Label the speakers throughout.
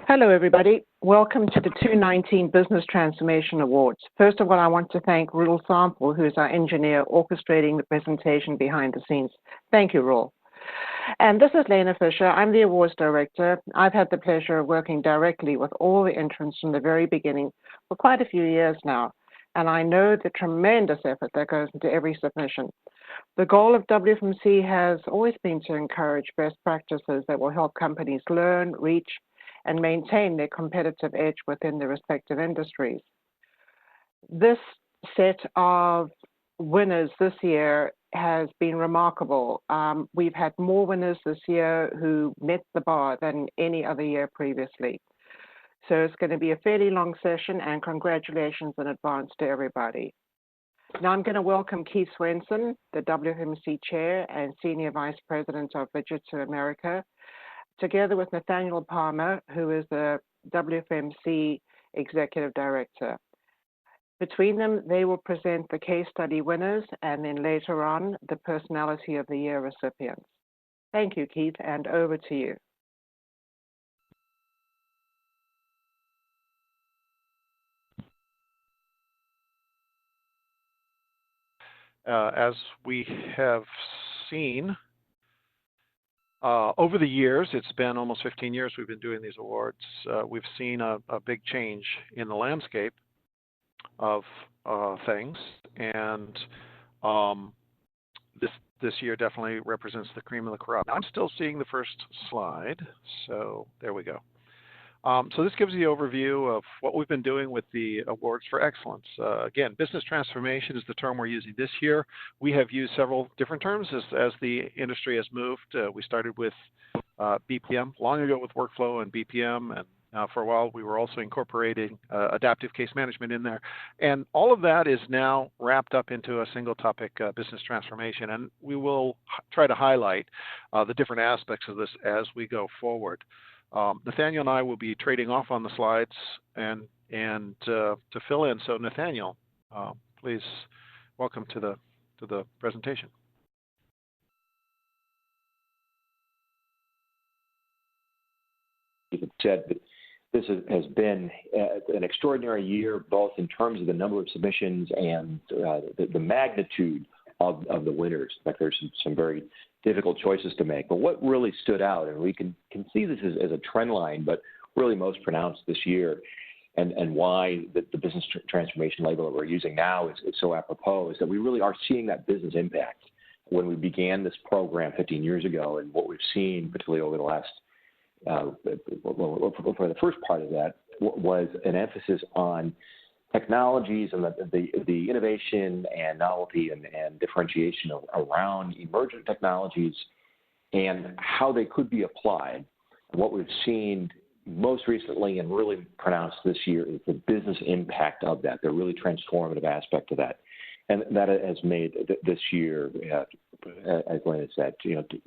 Speaker 1: Hello, everybody. Welcome to the 2019 Business Transformation Awards. First of all, I want to thank Rule Sample, who is our engineer orchestrating the presentation behind the scenes. Thank you, Rule. And this is Lena Fisher. I'm the awards director. I've had the pleasure of working directly with all the entrants from the very beginning for quite a few years now, and I know the tremendous effort that goes into every submission. The goal of WfMC has always been to encourage best practices that will help companies learn, reach, and maintain their competitive edge within their respective industries. This set of winners this year has been remarkable. We've had more winners this year who met the bar than any other year previously. So it's going to be a fairly long session, and congratulations in advance to everybody. Now I'm going to welcome Keith Swenson, the WfMC Chair and Senior Vice President of Fujitsu America, together with Nathaniel Palmer, who is the WfMC Executive Director. Between them, they will present the case study winners and then later on, the Personality of the Year recipients. Thank you, Keith, and over to you.
Speaker 2: As we have seen over the years, it's been almost 15 years we've been doing these awards. We've seen a big change in the landscape of things, and this year definitely represents the cream of the crop. I'm still seeing the first slide, so there we go. So this gives you the overview of what we've been doing with the Awards for Excellence. Again, business transformation is the term we're using this year. We have used several different terms as the industry has moved. We started with BPM long ago with workflow and BPM, and for a while we were also incorporating adaptive case management in there. And all of that is now wrapped up into a single topic, business transformation, and we will try to highlight the different aspects of this as we go forward. Nathaniel and I will be trading off on the slides and to fill in. So Nathaniel, please welcome to the presentation.
Speaker 3: You said that this has been an extraordinary year, both in terms of the number of submissions and the magnitude of the winners. In fact, there's some very difficult choices to make. But what really stood out, and we can see this as a trend line, but really most pronounced this year, and why the business transformation label that we're using now is so apropos, is that we really are seeing that business impact. When we began this program 15 years ago, and what we've seen, particularly over the last, for the first part of that, was an emphasis on technologies and the innovation and novelty and differentiation around emergent technologies and how they could be applied. What we've seen most recently and really pronounced this year is the business impact of that, the really transformative aspect of that. And that has made this year, as Lena said,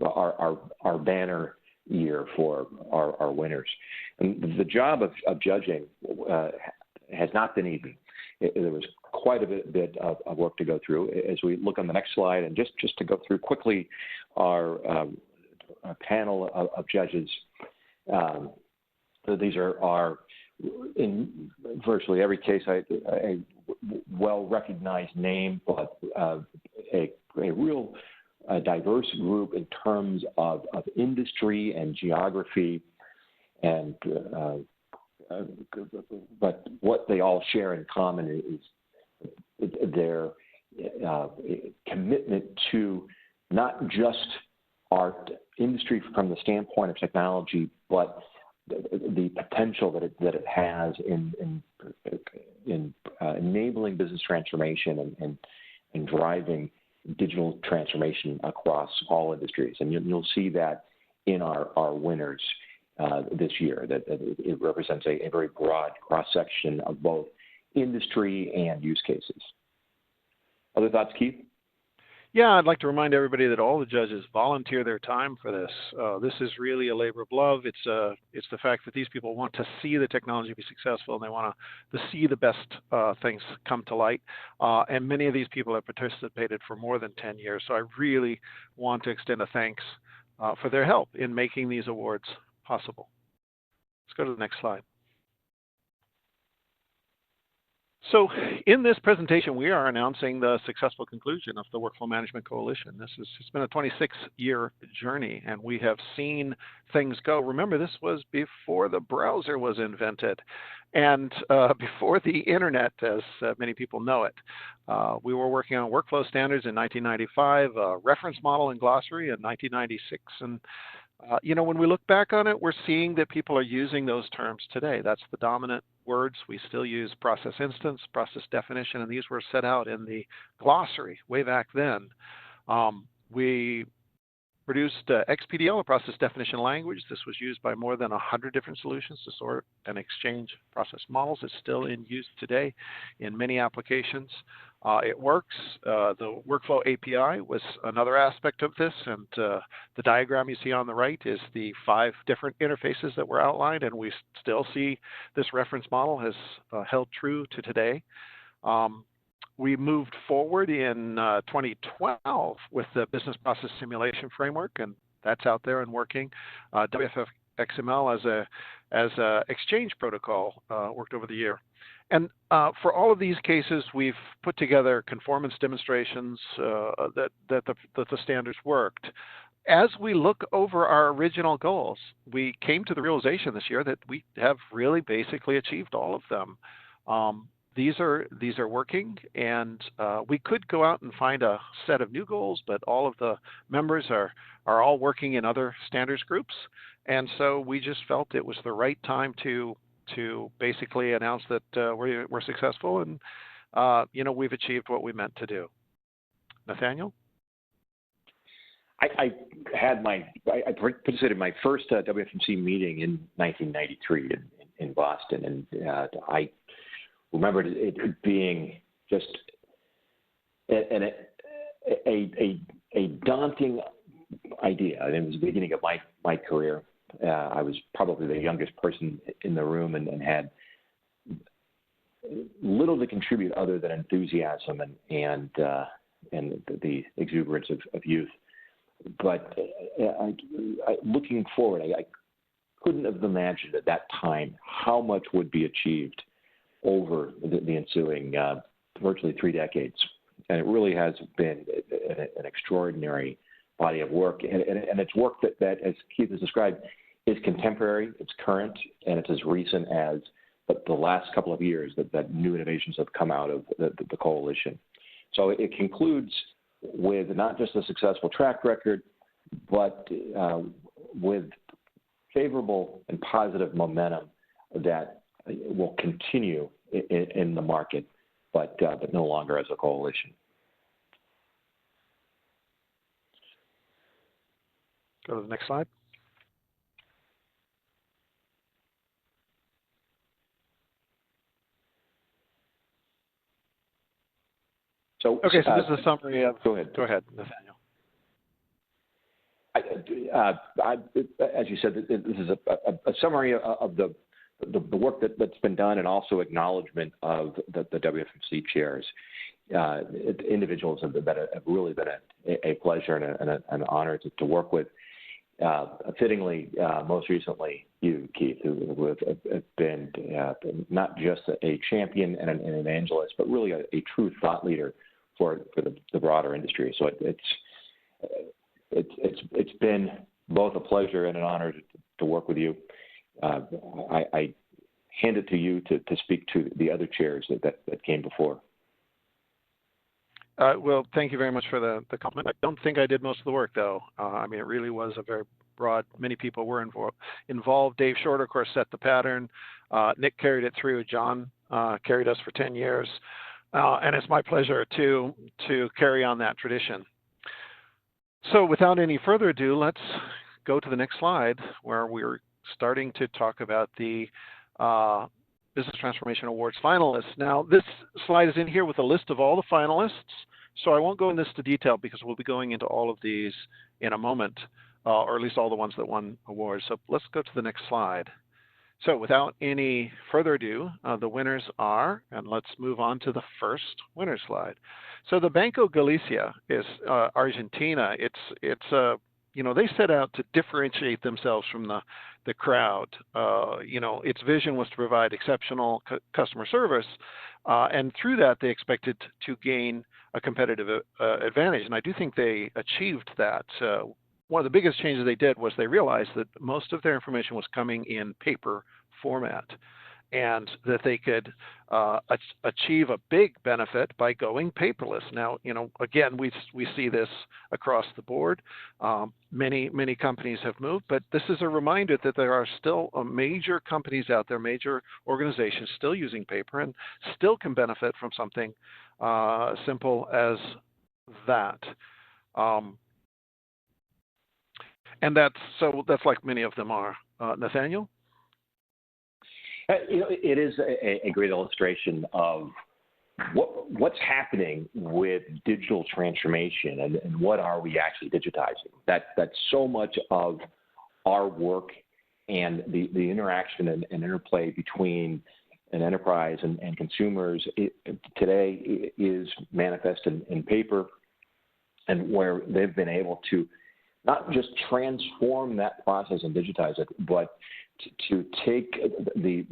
Speaker 3: our banner year for our winners. And the job of judging has not been easy. There was quite a bit of work to go through. As we look on the next slide, and just to go through quickly our panel of judges, these are in virtually every case a well-recognized name, but a real diverse group in terms of industry and geography, and but what they all share in common is their commitment to not just our industry from the standpoint of technology, but the potential that it has in enabling business transformation and driving digital transformation across all industries. And you'll see that in our winners this year, that it represents a very broad cross-section of both industry and use cases. Other thoughts, Keith?
Speaker 2: Yeah, I'd like to remind everybody that all the judges volunteer their time for this. This is really a labor of love. It's the fact that these people want to see the technology be successful, and they want to see the best things come to light. And many of these people have participated for more than 10 years. So I really want to extend a thanks for their help in making these awards possible. Let's go to the next slide. So in this presentation, we are announcing the successful conclusion of the Workflow Management Coalition. It's been a 26-year journey, and we have seen things go. Remember, this was before the browser was invented and before the internet, as many people know it. We were working on workflow standards in 1995, a reference model and glossary in 1996, and when we look back on it, we're seeing that people are using those terms today. That's the dominant words. We still use process instance, process definition, and these were set out in the glossary way back then. We produced XPDL, a process definition language. This was used by more than 100 different solutions to sort and exchange process models. It's still in use today in many applications. It works. The Workflow API was another aspect of this, and the diagram you see on the right is the 5 different interfaces that were outlined, and we still see this reference model has held true to today. We moved forward in 2012 with the Business Process Simulation Framework, and that's out there and working. WfXML as a exchange protocol worked over the year. And for all of these cases, we've put together conformance demonstrations that the standards worked. As we look over our original goals, we came to the realization this year that we have really basically achieved all of them. These are working, and we could go out and find a set of new goals, but all of the members are all working in other standards groups, and so we just felt it was the right time to basically announce that we're successful, and we've achieved what we meant to do. Nathaniel?
Speaker 3: I participated in my first WfMC meeting in 1993 in Boston, and I remember it being just a daunting idea. And it was the beginning of my career. I was probably the youngest person in the room and had little to contribute other than enthusiasm and the exuberance of youth. But looking forward, I couldn't have imagined at that time how much would be achieved over the ensuing virtually 3 decades. And it really has been an extraordinary body of work. And it's work that, as Keith has described, is contemporary, it's current, and it's as recent as the last couple of years that new innovations have come out of the coalition. So it concludes with not just a successful track record, but with favorable and positive momentum that will continue in the market, but no longer as a coalition.
Speaker 2: Go to the next slide. So this is a summary of. Go ahead, Nathaniel.
Speaker 3: As you said, this is a summary of the work that's been done, and also acknowledgement of the WfMC chairs. Individuals have really been a pleasure and an honor to work with. Fittingly, most recently, you, Keith, who have been not just a champion and an evangelist, but really a true thought leader for the broader industry. So it's been both a pleasure and an honor to work with you. I hand it to you to speak to the other chairs that came before.
Speaker 2: Well, thank you very much for the compliment. I don't think I did most of the work, though. It really was a very broad, many people were involved. Dave Shorter, of course, set the pattern. Nick carried it through. John carried us for 10 years. And it's my pleasure to carry on that tradition. So without any further ado, let's go to the next slide, where we're starting to talk about the Business Transformation Awards finalists. Now, this slide is in here with a list of all the finalists, so I won't go into this to detail because we'll be going into all of these in a moment, or at least all the ones that won awards. So let's go to the next slide. So without any further ado, the winners are, and let's move on to the first winner slide. So the Banco Galicia is Argentina. It's they set out to differentiate themselves from the crowd. Its vision was to provide exceptional customer service, and through that, they expected to gain a competitive advantage. And I do think they achieved that. One of the biggest changes they did was they realized that most of their information was coming in paper format, and that they could achieve a big benefit by going paperless. Now, again, we see this across the board. Many companies have moved, but this is a reminder that there are still major companies out there, major organizations still using paper, and still can benefit from something simple as that. And that's like many of them are. Nathaniel?
Speaker 3: It is a great illustration of what's happening with digital transformation and what are we actually digitizing. That's so much of our work and the interaction and interplay between an enterprise and consumers today is manifest in paper, and where they've been able to not just transform that process and digitize it, but to take the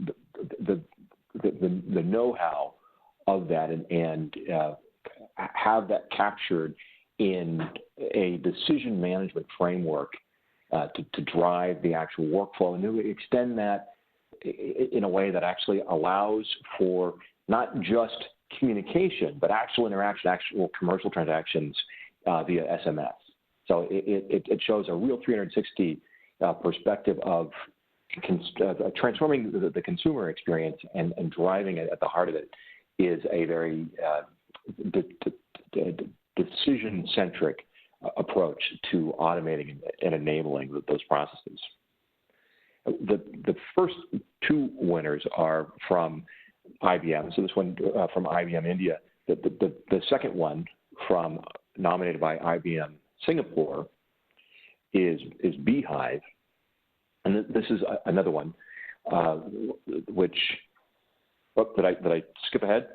Speaker 3: know-how of that and have that captured in a decision management framework to drive the actual workflow, and to extend that in a way that actually allows for not just communication, but actual interaction, actual commercial transactions via SMS. So it shows a real 360 perspective of transforming the consumer experience and driving it at the heart of it is a very decision-centric approach to automating and enabling those processes. The first two winners are from IBM. So this one from IBM India. The second one nominated by IBM Singapore is Beehive. And this is another one, which, did I skip ahead?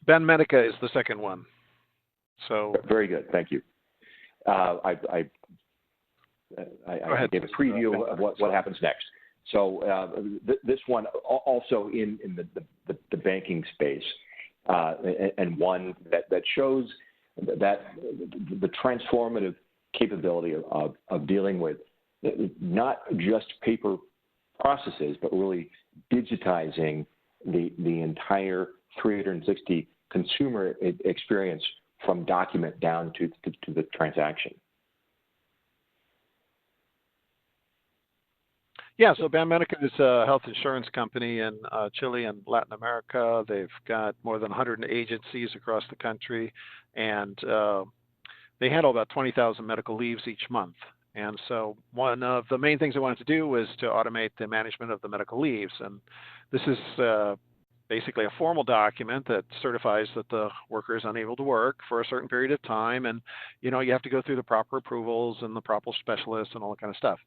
Speaker 2: Banmédica is the second one. So
Speaker 3: very good, thank you. I gave a preview of what happens next. So this one also in the banking space, and one that shows that the transformative capability of dealing with not just paper processes, but really digitizing the entire 360 consumer experience from document down to the transaction.
Speaker 2: Yeah, so Banmédica is a health insurance company in Chile and Latin America. They've got more than 100 agencies across the country, and they handle about 20,000 medical leaves each month. And so one of the main things they wanted to do was to automate the management of the medical leaves. And this is basically a formal document that certifies that the worker is unable to work for a certain period of time. And, you have to go through the proper approvals and the proper specialists and all that kind of stuff.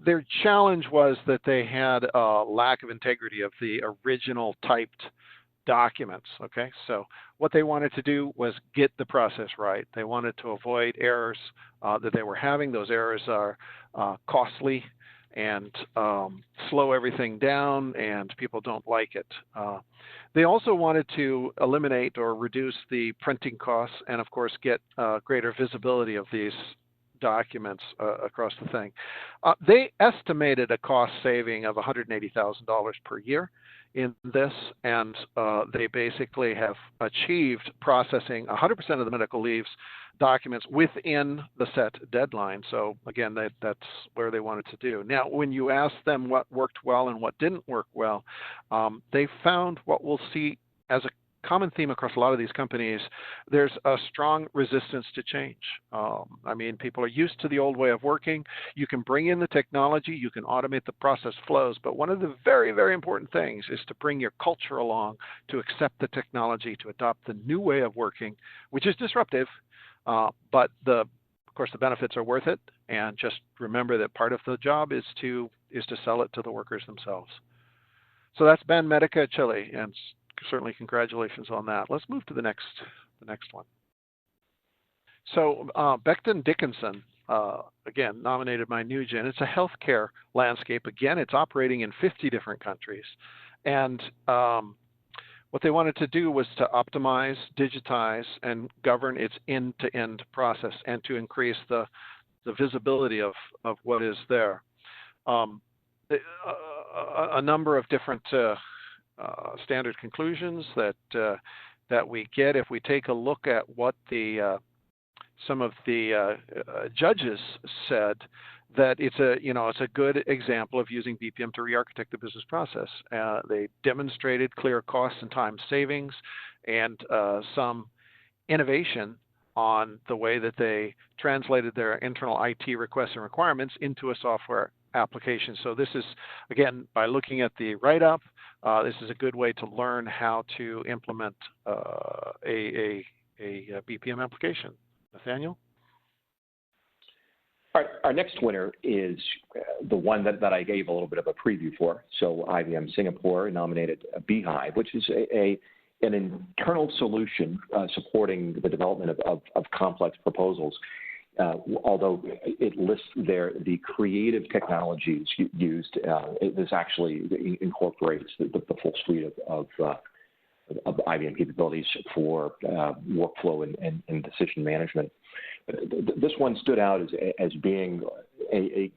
Speaker 2: Their challenge was that they had a lack of integrity of the original typed documents. Okay, so what they wanted to do was get the process right. They wanted to avoid errors that they were having. Those errors are costly and slow everything down, and people don't like it. They also wanted to eliminate or reduce the printing costs and, of course, get greater visibility of these documents across the thing. They estimated a cost saving of $180,000 per year in this, and they basically have achieved processing 100% of the medical leaves documents within the set deadline. So again, that's where they wanted to do. Now, when you ask them what worked well and what didn't work well, they found what we'll see as a common theme across a lot of these companies. There's a strong resistance to change. People are used to the old way of working. You can bring in the technology, you can automate the process flows, but one of the very, very important things is to bring your culture along, to accept the technology, to adopt the new way of working, which is disruptive, but of course the benefits are worth it. And just remember that part of the job is to sell it to the workers themselves. So that's Banmédica Chile, and certainly congratulations on that. Let's move to the next one. So Becton Dickinson, again, nominated by NewGen. It's a healthcare landscape. Again, it's operating in 50 different countries. And what they wanted to do was to optimize, digitize, and govern its end-to-end process and to increase the visibility of what is there. A number of different standard conclusions that we get if we take a look at what some of the judges said, that it's a good example of using BPM to re-architect the business process. They demonstrated clear cost and time savings and some innovation on the way that they translated their internal IT requests and requirements into a software application. So this is, again, by looking at the write-up, this is a good way to learn how to implement a BPM application. Nathaniel?
Speaker 3: Our next winner is the one that I gave a little bit of a preview for. So IBM Singapore nominated Beehive, which is an internal solution supporting the development of complex proposals. Although it lists there the creative technologies used, this actually incorporates the full suite of IBM capabilities for workflow and decision management. This one stood out as being a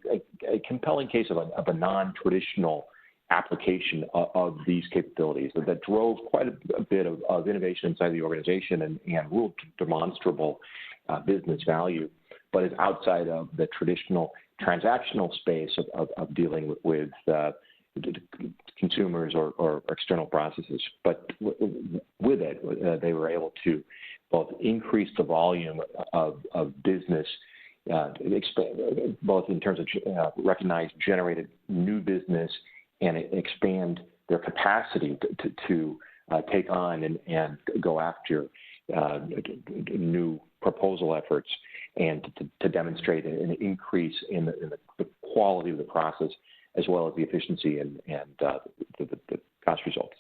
Speaker 3: compelling case of a non-traditional application of these capabilities that drove quite a bit of innovation inside the organization and real demonstrable business value, but is outside of the traditional transactional space of dealing with consumers or external processes. But with it, they were able to both increase the volume of business, expand, both in terms of recognized generated new business, and expand their capacity to take on and go after new proposal efforts, and to demonstrate an increase in the quality of the process, as well as the efficiency and the cost results.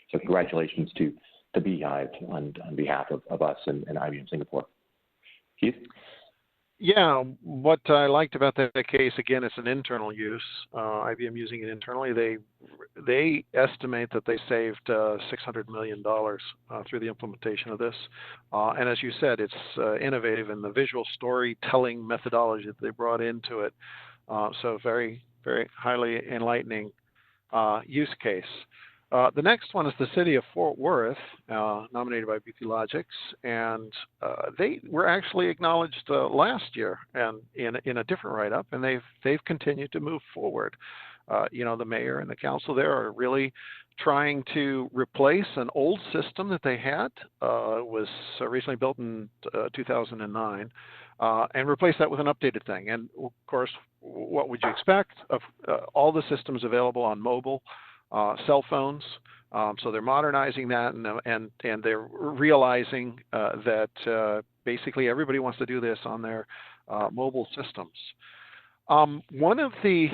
Speaker 3: So congratulations to Beehive on behalf of us and IBM Singapore. Keith?
Speaker 2: Yeah, what I liked about that case, again, it's an internal use. IBM using it internally. They estimate that they saved $600 million through the implementation of this. And as you said, it's innovative in the visual storytelling methodology that they brought into it. So very, very highly enlightening use case. The next one is the city of Fort Worth, nominated by BP Logix, and they were actually acknowledged last year and in a different write-up, and they've continued to move forward. The mayor and the council there are really trying to replace an old system that they had. It was originally built in 2009, and replace that with an updated thing. And of course, what would you expect of all the systems available on mobile? Cell phones, so they're modernizing that, and they're realizing that basically everybody wants to do this on their mobile systems. One of the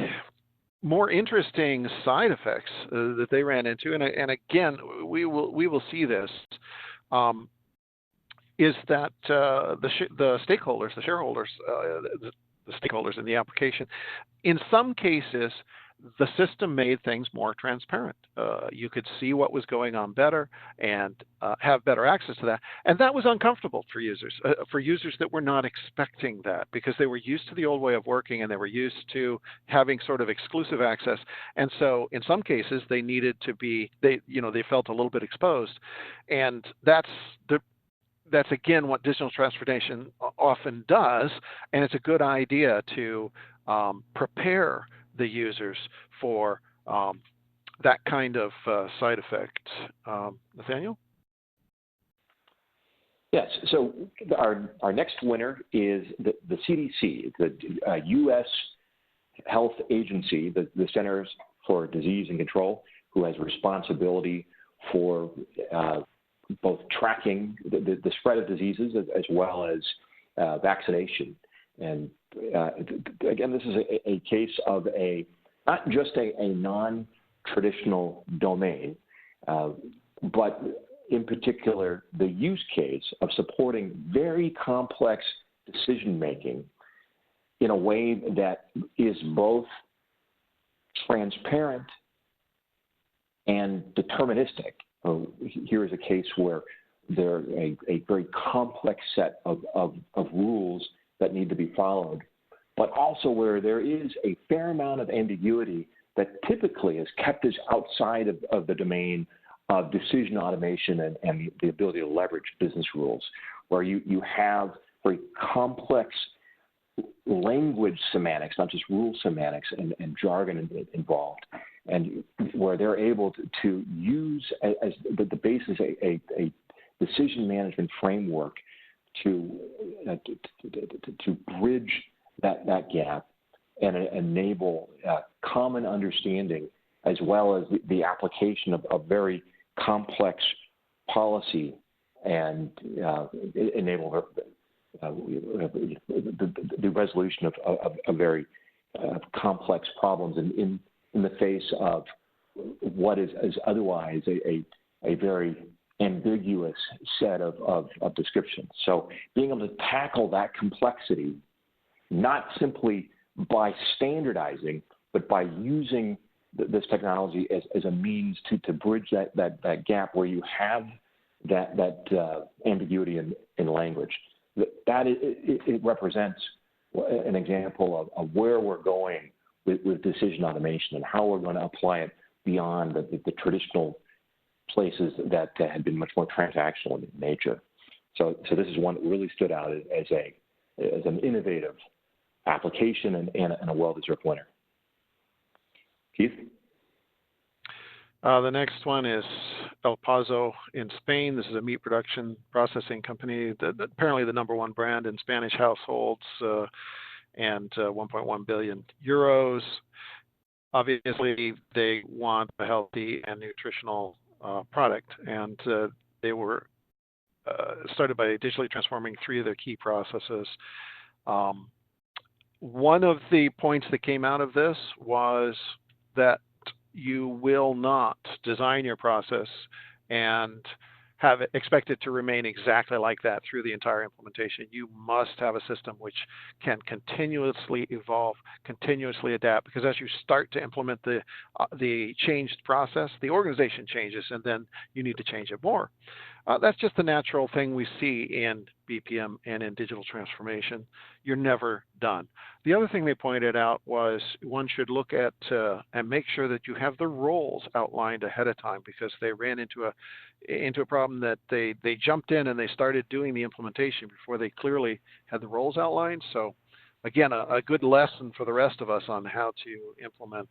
Speaker 2: more interesting side effects that they ran into, and again we will see this, is that the stakeholders, the shareholders, the stakeholders in the application, in some cases, the system made things more transparent. You could see what was going on better and have better access to that. And that was uncomfortable for users that were not expecting that, because they were used to the old way of working and they were used to having sort of exclusive access. And so in some cases, they needed to be, they felt a little bit exposed. And that's again what digital transformation often does. And it's a good idea to prepare the users for that kind of side effect. Nathaniel?
Speaker 3: Yes. So our next winner is the CDC, the U.S. Health Agency, the Centers for Disease and Control, who has responsibility for both tracking the spread of diseases as well as vaccination. And again, this is a case of not just a non-traditional domain, but in particular, the use case of supporting very complex decision-making in a way that is both transparent and deterministic. Here is a case where there are a very complex set of rules that need to be followed, but also where there is a fair amount of ambiguity that typically is kept as outside of the domain of decision automation and the ability to leverage business rules, where you have very complex language semantics, not just rule semantics and jargon involved, and where they're able to use as the basis a decision management framework to bridge that gap and enable common understanding, as well as the application of very complex policy, and enable the resolution of very complex problems in the face of what is otherwise a very ambiguous set of descriptions. So being able to tackle that complexity, not simply by standardizing, but by using this technology as a means to bridge that gap where you have that ambiguity in language. It represents an example of where we're going with decision automation and how we're going to apply it beyond the traditional places that had been much more transactional in nature. So this is one that really stood out as an innovative application and a well-deserved winner. Keith?
Speaker 2: The next one is El Paso in Spain. This is a meat production processing company, apparently the #1 brand in Spanish households, and 1.1 billion euros. Obviously, they want a healthy and nutritional product, and they were started by digitally transforming 3 of their key processes. One of the points that came out of this was that you will not design your process and have it expect it to remain exactly like that through the entire implementation. You must have a system which can continuously evolve, continuously adapt, because as you start to implement the changed process, the organization changes, and then you need to change it more. That's just the natural thing we see in BPM and in digital transformation. You're never done. The other thing they pointed out was one should look at and make sure that you have the roles outlined ahead of time, because they ran into a problem that they jumped in and they started doing the implementation before they clearly had the roles outlined. So again, a good lesson for the rest of us on how to implement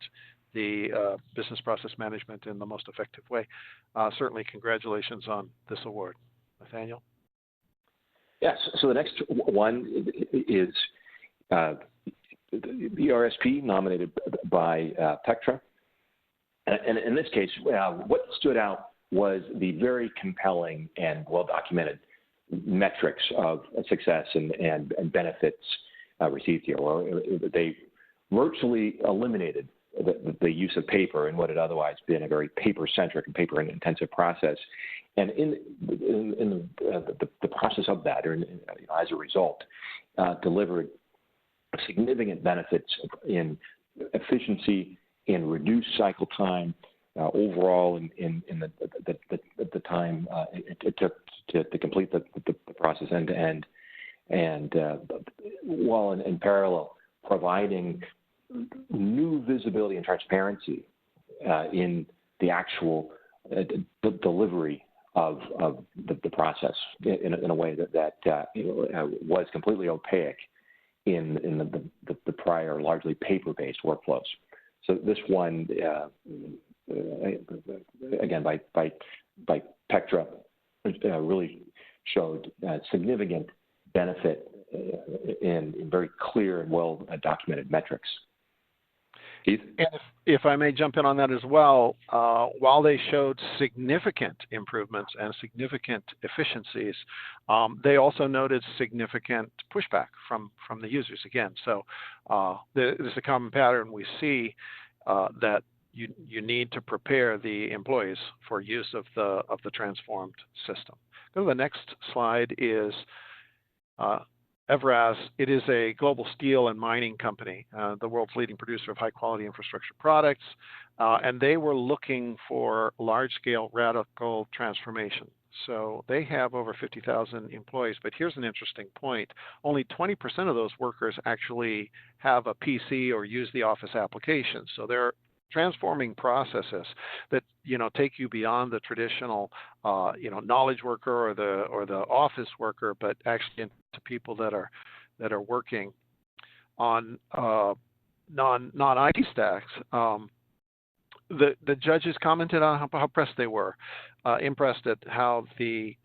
Speaker 2: the business process management in the most effective way. Certainly, congratulations on this award. Nathaniel?
Speaker 3: Yes, so the next one is the RSP nominated by Pectra. And in this case, what stood out was the very compelling and well-documented metrics of success and benefits received here. They virtually eliminated the use of paper in what had otherwise been a very paper-centric and paper-intensive process. And in the process of that, or as a result, delivered significant benefits in efficiency, in reduced cycle time, overall in the time it took to complete the process end to end, and while in parallel providing new visibility and transparency in the actual delivery of the process in a way that was completely opaque in the prior largely paper-based workflows. So this one, again, by Pectra, really showed significant benefit in very clear and well-documented metrics. Keith?
Speaker 2: And if I may jump in on that as well, while they showed significant improvements and significant efficiencies, they also noted significant pushback from the users again. So there's a common pattern we see that you need to prepare the employees for use of the transformed system. Go to the next slide. Is Evraz. It is a global steel and mining company, the world's leading producer of high-quality infrastructure products, and they were looking for large-scale radical transformation. So they have over 50,000 employees, but here's an interesting point. Only 20% of those workers actually have a PC or use the Office application. So they're transforming processes that take you beyond the traditional knowledge worker or the office worker, but actually into people that are working on non-IT stacks. The judges commented on how impressed they were, impressed at how the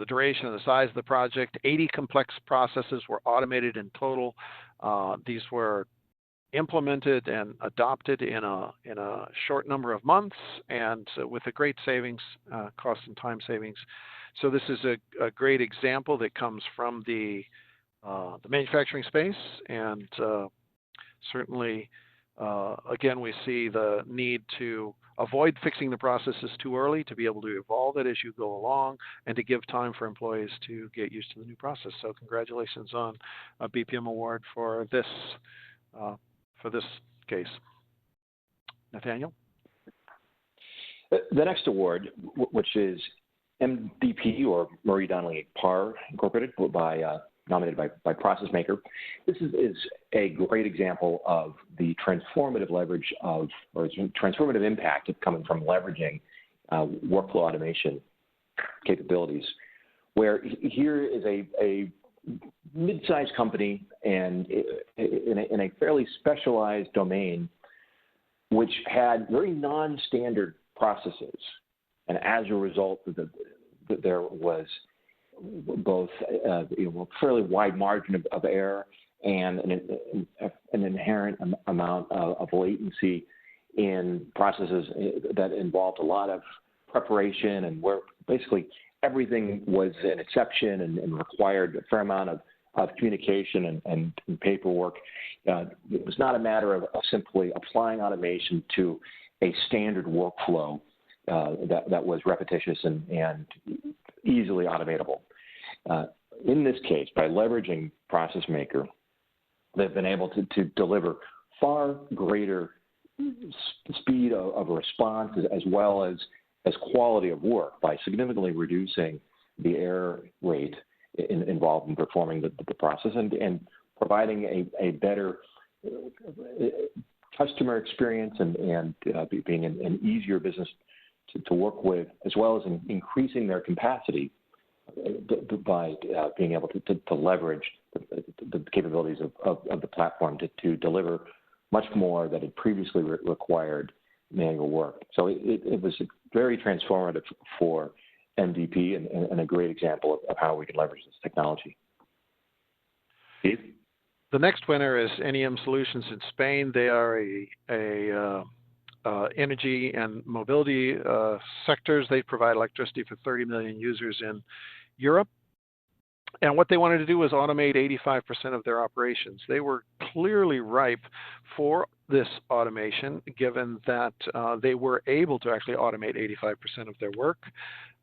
Speaker 2: duration and the size of the project. 80 complex processes were automated in total. These were implemented and adopted in a short number of months, and with a great savings, cost and time savings. So this is a great example that comes from the manufacturing space, and certainly, again, we see the need to avoid fixing the processes too early, to be able to evolve it as you go along, and to give time for employees to get used to the new process. So congratulations on a BPM award for this case. Nathaniel?
Speaker 3: The next award, which is MDP, or Murray Donnelly Parr Incorporated, nominated by Process Maker. This is a great example of the transformative leverage or transformative impact of coming from leveraging workflow automation capabilities, where here is a mid-sized company and in a fairly specialized domain, which had very non-standard processes. And as a result, there was both a fairly wide margin of error and an inherent amount of latency in processes that involved a lot of preparation, and where basically everything was an exception and required a fair amount of communication and paperwork. It was not a matter of simply applying automation to a standard workflow that was repetitious and easily automatable. In this case, by leveraging Process Maker, they've been able to deliver far greater speed of response as well as quality of work by significantly reducing the error rate involved in performing the process and providing a better customer experience and being an easier business to work with, as well as increasing their capacity by being able to leverage the capabilities of the platform to deliver much more that had previously required manual work. So it was very transformative for MDP and a great example of how we can leverage this technology. Steve?
Speaker 2: The next winner is NEM Solutions in Spain. They are a energy and mobility sectors. They provide electricity for 30 million users in Europe. And what they wanted to do was automate 85% of their operations. They were clearly ripe for this automation, given that they were able to actually automate 85% of their work.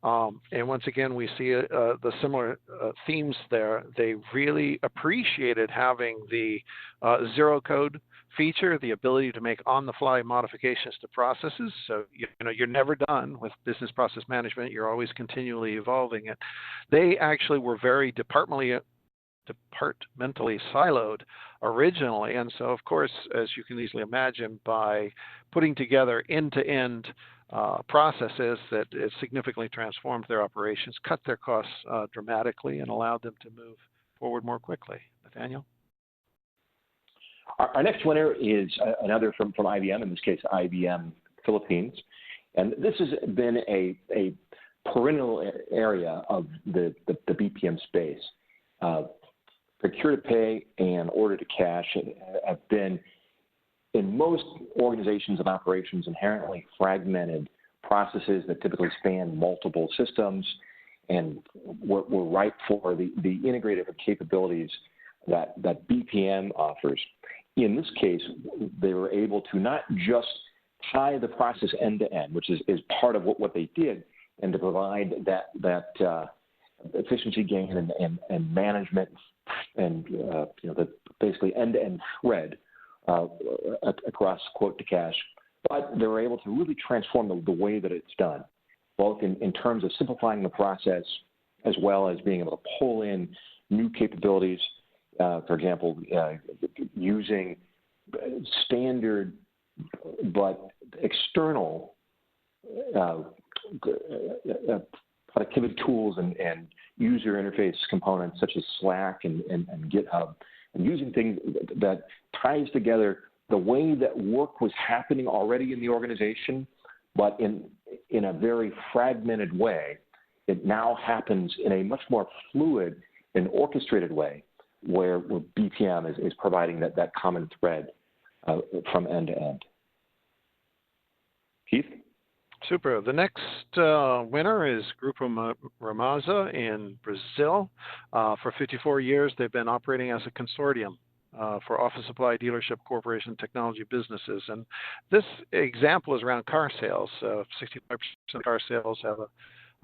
Speaker 2: And once again, we see the similar themes there. They really appreciated having the zero code feature, the ability to make on-the-fly modifications to processes. So you're never done with business process management. You're always continually evolving it. They actually were very departmentally siloed originally, and so of course, as you can easily imagine, by putting together end-to-end processes, that it significantly transformed their operations, cut their costs dramatically, and allowed them to move forward more quickly. Nathaniel?
Speaker 3: Our next winner is another from IBM, in this case IBM Philippines. And this has been a perennial area of the BPM space. Procure to pay and order to cash have been, in most organizations and operations, inherently fragmented processes that typically span multiple systems, and were ripe for the integrative capabilities that BPM offers. In this case, they were able to not just tie the process end to end, which is part of what they did, and to provide that efficiency gain and management and the basically end to end thread across quote to cash. But they were able to really transform the way that it's done, both in terms of simplifying the process as well as being able to pull in new capabilities. For example, using standard but external productivity tools and user interface components such as Slack and GitHub, and using things that ties together the way that work was happening already in the organization, but in a very fragmented way. It now happens in a much more fluid and orchestrated way, where BPM is providing that common thread from end to end. Keith?
Speaker 2: Super. The next winner is Grupo Ramaza in Brazil. For 54 years, they've been operating as a consortium for office supply, dealership, corporation, technology businesses. And this example is around car sales. 65% of car sales have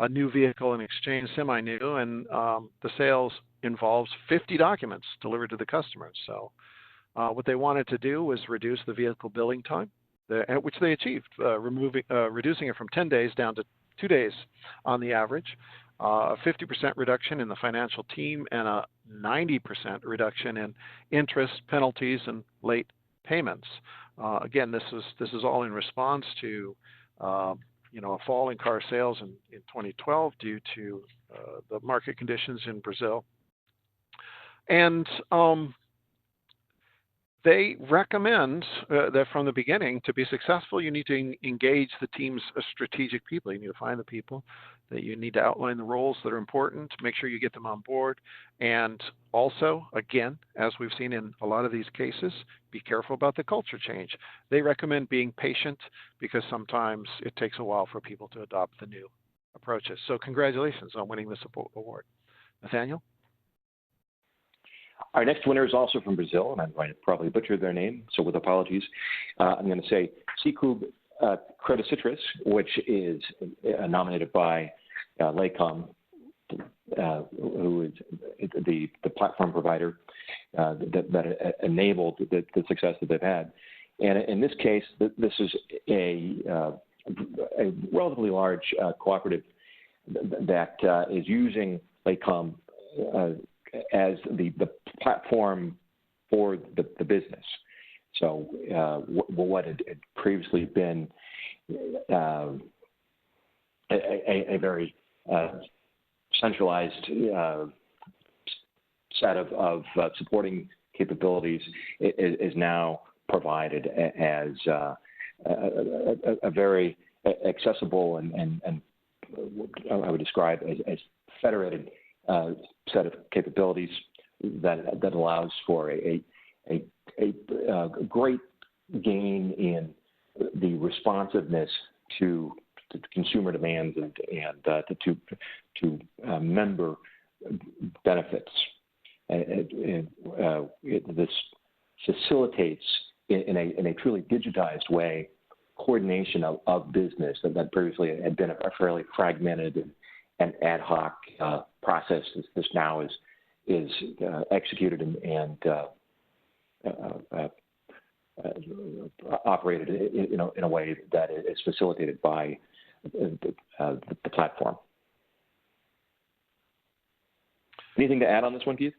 Speaker 2: a new vehicle in exchange, semi-new, and the sales involves 50 documents delivered to the customers. So what they wanted to do was reduce the vehicle billing time, which they achieved, reducing it from 10 days down to 2 days on the average, a 50% reduction in the financial team, and a 90% reduction in interest, penalties, and late payments. Again, this is all in response to a fall in car sales in 2012 due to the market conditions in Brazil. And they recommend that from the beginning, to be successful, you need to engage the team's strategic people. You need to find the people that you need to outline the roles that are important, make sure you get them on board. And also, again, as we've seen in a lot of these cases, be careful about the culture change. They recommend being patient because sometimes it takes a while for people to adopt the new approaches. So congratulations on winning this award. Nathaniel?
Speaker 3: Our next winner is also from Brazil, and I'm going to probably butcher their name, so with apologies. I'm going to say Cicub Credicitrus, which is nominated by LACOM, who is the platform provider that enabled the success that they've had. And in this case, this is a relatively large cooperative that is using LACOM as the platform for the business. So what had previously been a very centralized set of supporting capabilities is now provided as a very accessible and I would describe as federated set of capabilities that allows for a great gain in the responsiveness to consumer demands and to member benefits. This facilitates in a truly digitized way coordination of business that previously had been a fairly fragmented and ad hoc process. This now is executed and operated in a way that is facilitated by the platform. Anything to add on this one, Keith?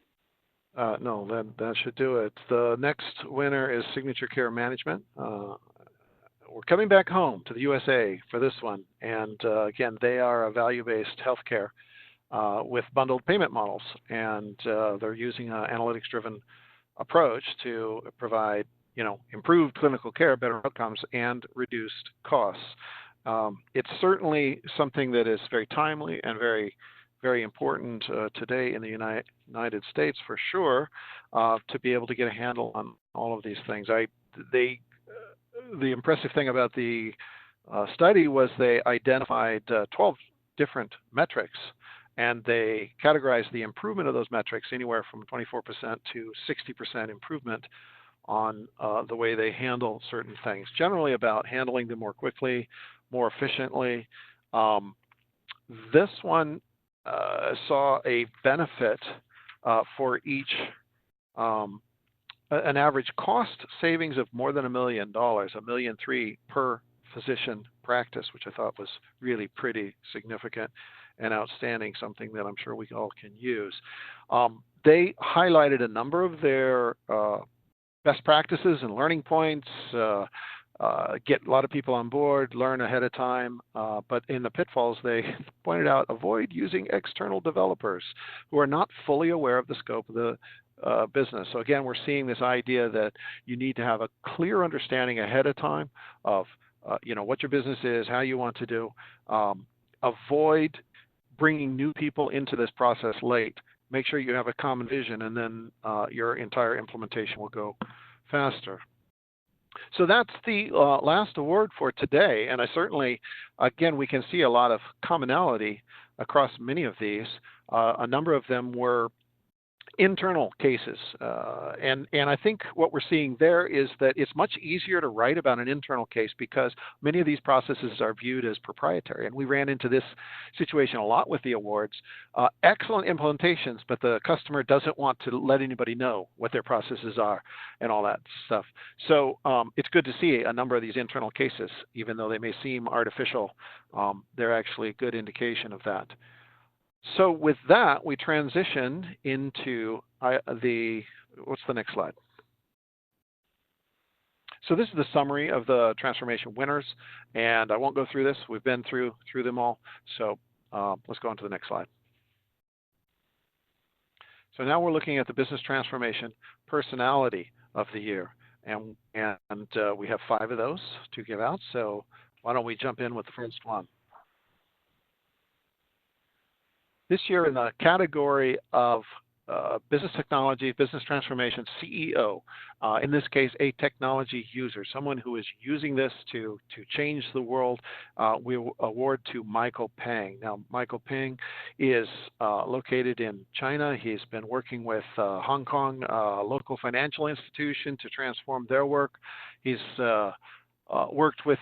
Speaker 2: No, that should do it. The next winner is Signature Care Management. We're coming back home to the USA for this one. And again, they are a value-based healthcare with bundled payment models. And they're using an analytics-driven approach to provide, improved clinical care, better outcomes, and reduced costs. It's certainly something that is very timely and very, very important today in the United States, for sure, to be able to get a handle on all of these things. The impressive thing about the study was they identified 12 different metrics, and they categorized the improvement of those metrics anywhere from 24% to 60% improvement on the way they handle certain things, generally about handling them more quickly, more efficiently. This one saw a benefit for each, an average cost savings of more than $1 million, $1.3 million per physician practice, which I thought was really pretty significant and outstanding, something that I'm sure we all can use. They highlighted a number of their best practices and learning points, get a lot of people on board, learn ahead of time, but in the pitfalls they pointed out, avoid using external developers who are not fully aware of the scope of the business. So again, we're seeing this idea that you need to have a clear understanding ahead of time of what your business is, how you want to do. Avoid bringing new people into this process late. Make sure you have a common vision, and then your entire implementation will go faster. So that's the last award for today, and I certainly, again, we can see a lot of commonality across many of these. A number of them were internal cases, and I think what we're seeing there is that it's much easier to write about an internal case because many of these processes are viewed as proprietary, and we ran into this situation a lot with the awards. Excellent implementations, but the customer doesn't want to let anybody know what their processes are and all that stuff. So it's good to see a number of these internal cases, even though they may seem artificial. They're actually a good indication of that. So with that, we transition into what's the next slide? So this is the summary of the transformation winners, and I won't go through this. We've been through them all. So let's go on to the next slide. So now we're looking at the business transformation personality of the year, and we have 5 of those to give out. So why don't we jump in with the first one? This year in the category of business technology, business transformation, CEO, in this case, a technology user, someone who is using this to change the world, we award to Michael Peng. Now, Michael Peng is located in China. He's been working with Hong Kong local financial institution to transform their work. He's worked with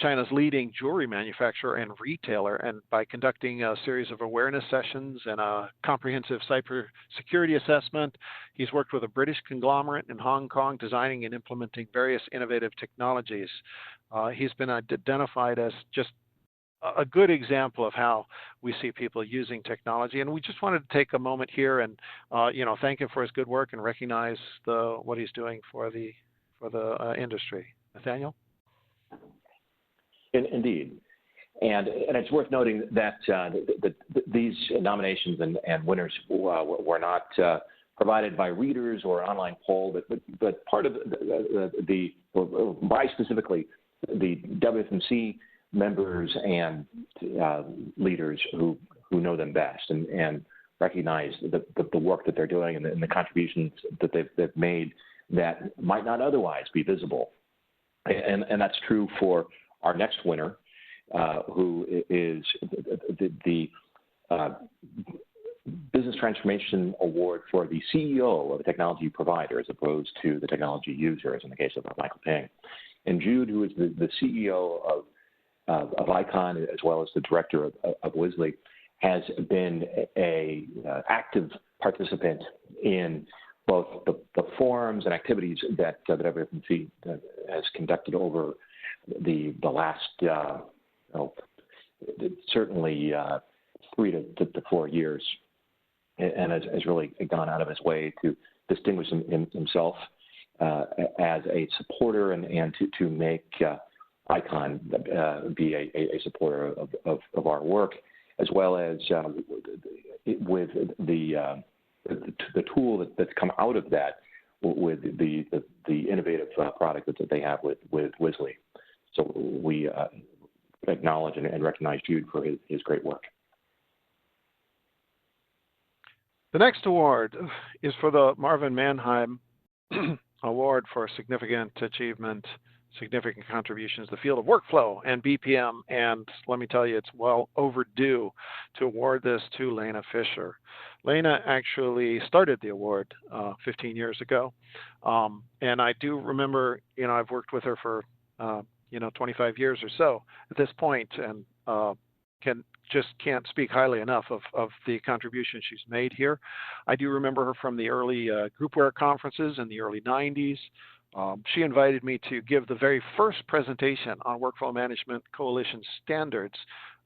Speaker 2: China's leading jewelry manufacturer and retailer, and by conducting a series of awareness sessions and a comprehensive cybersecurity assessment, he's worked with a British conglomerate in Hong Kong, designing and implementing various innovative technologies. He's been identified as just a good example of how we see people using technology, and we just wanted to take a moment here and thank him for his good work and recognize what he's doing for the industry. Nathaniel?
Speaker 3: Indeed. And it's worth noting that these nominations and winners were not provided by readers or online poll, but part of by specifically the WfMC members and leaders who know them best and recognize the work that they're doing and the contributions that they've made that might not otherwise be visible. And that's true for our next winner, who is the Business Transformation Award for the CEO of a technology provider as opposed to the technology user, as in the case of Michael Peng. And Jude, who is the CEO of ICON as well as the director of Wisley, has been a active participant in both the forums and activities that WfMC has conducted over the last, certainly 3 to 4 years, and has really gone out of his way to distinguish himself as a supporter and to make ICON be a supporter of our work, as well as with the tool that's come out of that with the innovative product that they have with Wisley. So we acknowledge and recognize Jude for his great work.
Speaker 2: The next award is for the Marvin Mannheim Award for Significant Achievement significant contributions to the field of workflow and BPM, and let me tell you, it's well overdue to award this to Lena Fisher. Lena actually started the award 15 years ago, and I do remember, I've worked with her for 25 years or so at this point, and can't speak highly enough of the contribution she's made here. I do remember her from the early groupware conferences in the early 90s. She invited me to give the very first presentation on Workflow Management Coalition standards.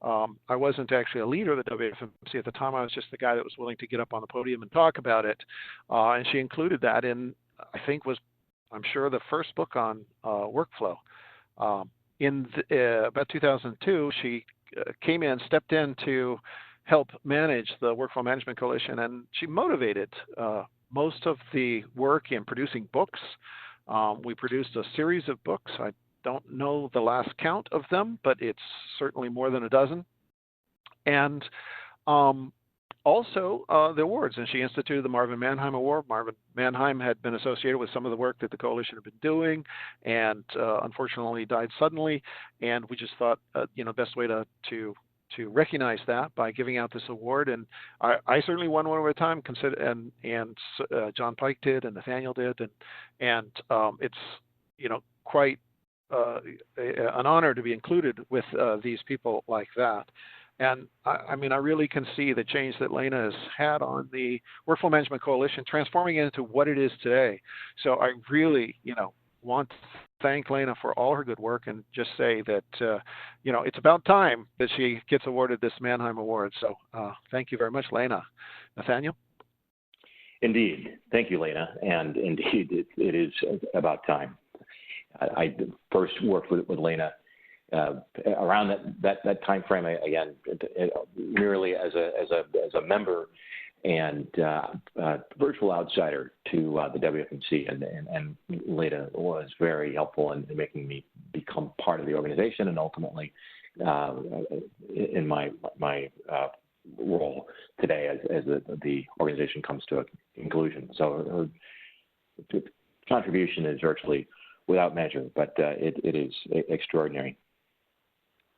Speaker 2: I wasn't actually a leader of the WfMC at the time. I was just the guy that was willing to get up on the podium and talk about it. And she included that in, I'm sure, the first book on workflow. In about 2002, she stepped in to help manage the Workflow Management Coalition, and she motivated most of the work in producing books. We produced a series of books. I don't know the last count of them, but it's certainly more than a dozen. And also the awards, and she instituted the Marvin Mannheim Award. Marvin Mannheim had been associated with some of the work that the coalition had been doing, and unfortunately died suddenly. And we just thought, best way to recognize that by giving out this award. And I certainly won one over a time, and John Pike did, and Nathaniel did, and it's quite an honor to be included with these people like that. And I really can see the change that Lena has had on the Workflow Management Coalition, transforming it into what it is today. So I really, want to thank Lena for all her good work, and just say that, it's about time that she gets awarded this Mannheim Award. So thank you very much, Lena. Nathaniel?
Speaker 3: Indeed. Thank you, Lena. And indeed, it is about time. I first worked with Lena around that time frame, again, merely as a member and virtual outsider to the WfMC, and Lena was very helpful in making me become part of the organization, and ultimately in my role today as the organization comes to a conclusion. So her contribution is virtually without measure, but it is extraordinary.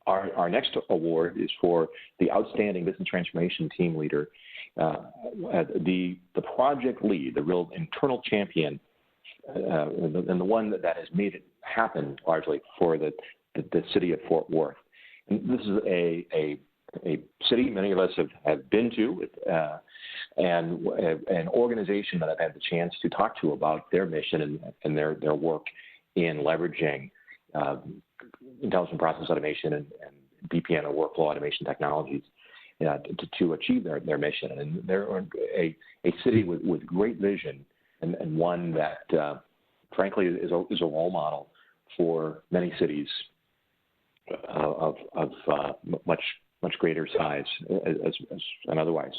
Speaker 3: Our next award is for the Outstanding Business Transformation Team Leader, the project lead, the real internal champion, and the one that has made it happen largely for the city of Fort Worth. And this is a city many of us have been to, and an organization that I've had the chance to talk to about their mission and their work in leveraging intelligent process automation and BPM and workflow automation technologies to achieve their mission. And they're a city with great vision, and one that, frankly, is a role model for many cities of much greater size and otherwise.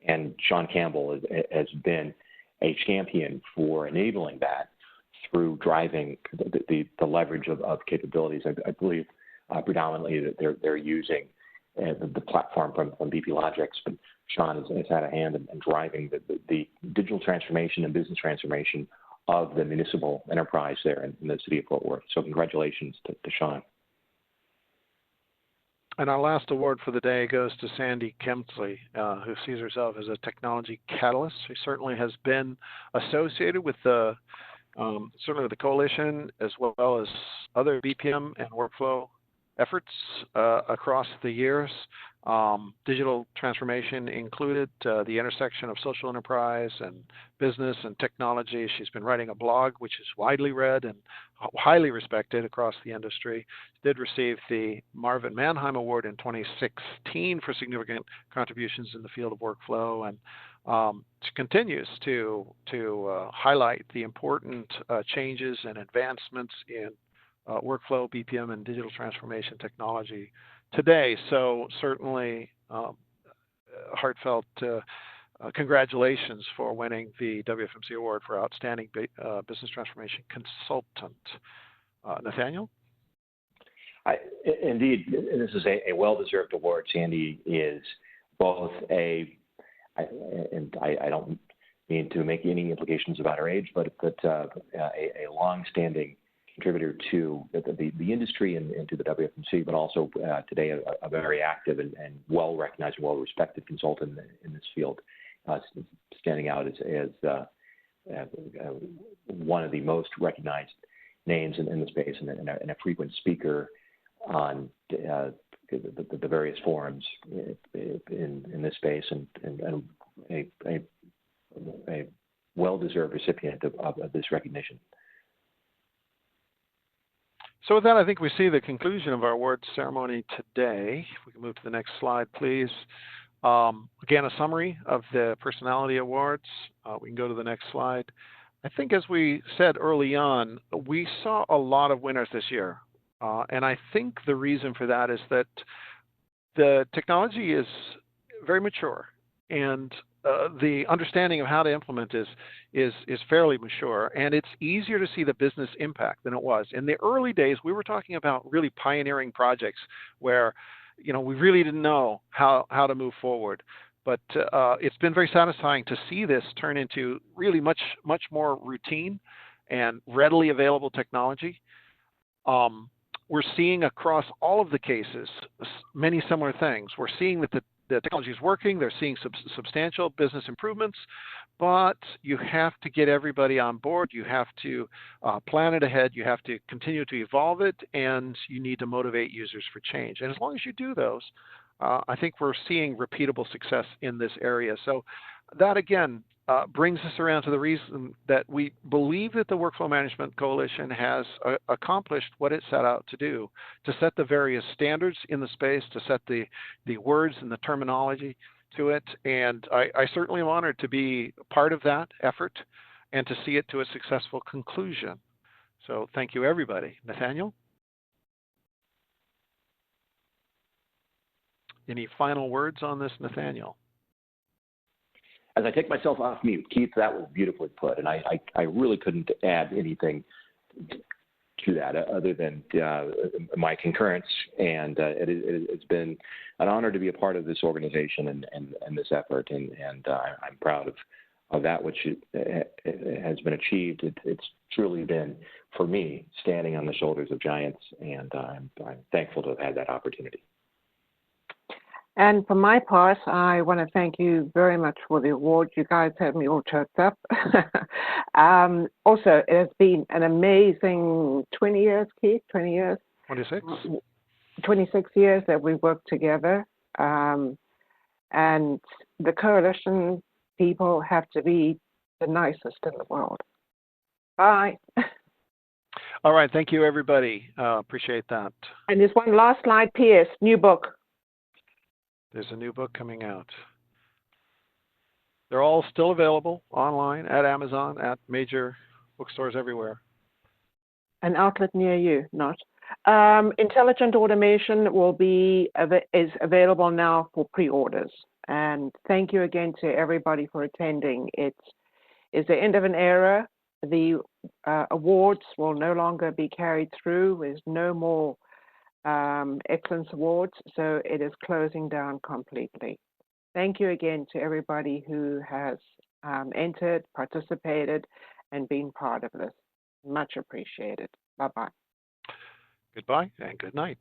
Speaker 3: And Sean Campbell has been a champion for enabling that through driving the leverage of capabilities. I believe predominantly that they're using the platform from BP Logix, but Sean has had a hand in driving the digital transformation and business transformation of the municipal enterprise there in the city of Fort Worth. So congratulations to Sean.
Speaker 2: And our last award for the day goes to Sandy Kemsley, who sees herself as a technology catalyst. She certainly has been associated with certainly with the coalition, as well as other BPM and workflow efforts across the years. Digital transformation included the intersection of social enterprise and business and technology. She's been writing a blog, which is widely read and highly respected across the industry. She did receive the Marvin Mannheim Award in 2016 for significant contributions in the field of workflow, and she continues to highlight the important changes and advancements in workflow, BPM, and digital transformation technology today. So certainly heartfelt congratulations for winning the WfMC Award for Outstanding Business Transformation Consultant. Nathaniel?
Speaker 3: Indeed, this is a well-deserved award. Sandy is both and I don't mean to make any implications about her age, but a long-standing contributor to the industry and to the WfMC, but also today a very active and well-recognized, well-respected consultant in this field, standing out as one of the most recognized names in the space and a frequent speaker on the various forums in this space, and a well-deserved recipient of this recognition.
Speaker 2: So with that, I think we see the conclusion of our awards ceremony today. If we can move to the next slide, please. Again, a summary of the Personality Awards. We can go to the next slide. I think as we said early on, we saw a lot of winners this year. And I think the reason for that is that the technology is very mature, and the understanding of how to implement is fairly mature, and it's easier to see the business impact than it was. In the early days, we were talking about really pioneering projects where, we really didn't know how to move forward. But it's been very satisfying to see this turn into really much more routine and readily available technology. We're seeing across all of the cases many similar things. We're seeing that the technology is working. They're seeing substantial business improvements, but you have to get everybody on board. You have to plan it ahead. You have to continue to evolve it, and you need to motivate users for change. And as long as you do those, I think we're seeing repeatable success in this area. So that, again, brings us around to the reason that we believe that the Workflow Management Coalition has accomplished what it set out to do, to set the various standards in the space, to set the words and the terminology to it. And I certainly am honored to be part of that effort and to see it to a successful conclusion. So thank you, everybody. Nathaniel? Any final words on this, Nathaniel?
Speaker 3: As I take myself off mute, Keith, that was beautifully put, and I really couldn't add anything to that other than my concurrence, and it's been an honor to be a part of this organization and this effort, and I'm proud of that which has been achieved. It's truly been, for me, standing on the shoulders of giants, and I'm thankful to have had that opportunity.
Speaker 1: And for my part, I want to thank you very much for the award. You guys had me all choked up. Also, it has been an amazing 20 years, Keith, 20 years?
Speaker 2: 26.
Speaker 1: 26 years that we worked together. And the coalition people have to be the nicest in the world. Bye.
Speaker 2: All right. Thank you, everybody. Appreciate that.
Speaker 1: And there's one last slide, P.S. New book.
Speaker 2: There's a new book coming out. They're all still available online at Amazon, at major bookstores everywhere.
Speaker 1: An outlet near you, not. Intelligent Automation is available now for pre-orders. And thank you again to everybody for attending. It's the end of an era. The awards will no longer be carried through. There's no more Excellence Awards, so it is closing down completely. Thank you again to everybody who has entered, participated, and been part of this. Much appreciated. Bye-bye.
Speaker 2: Goodbye and good night.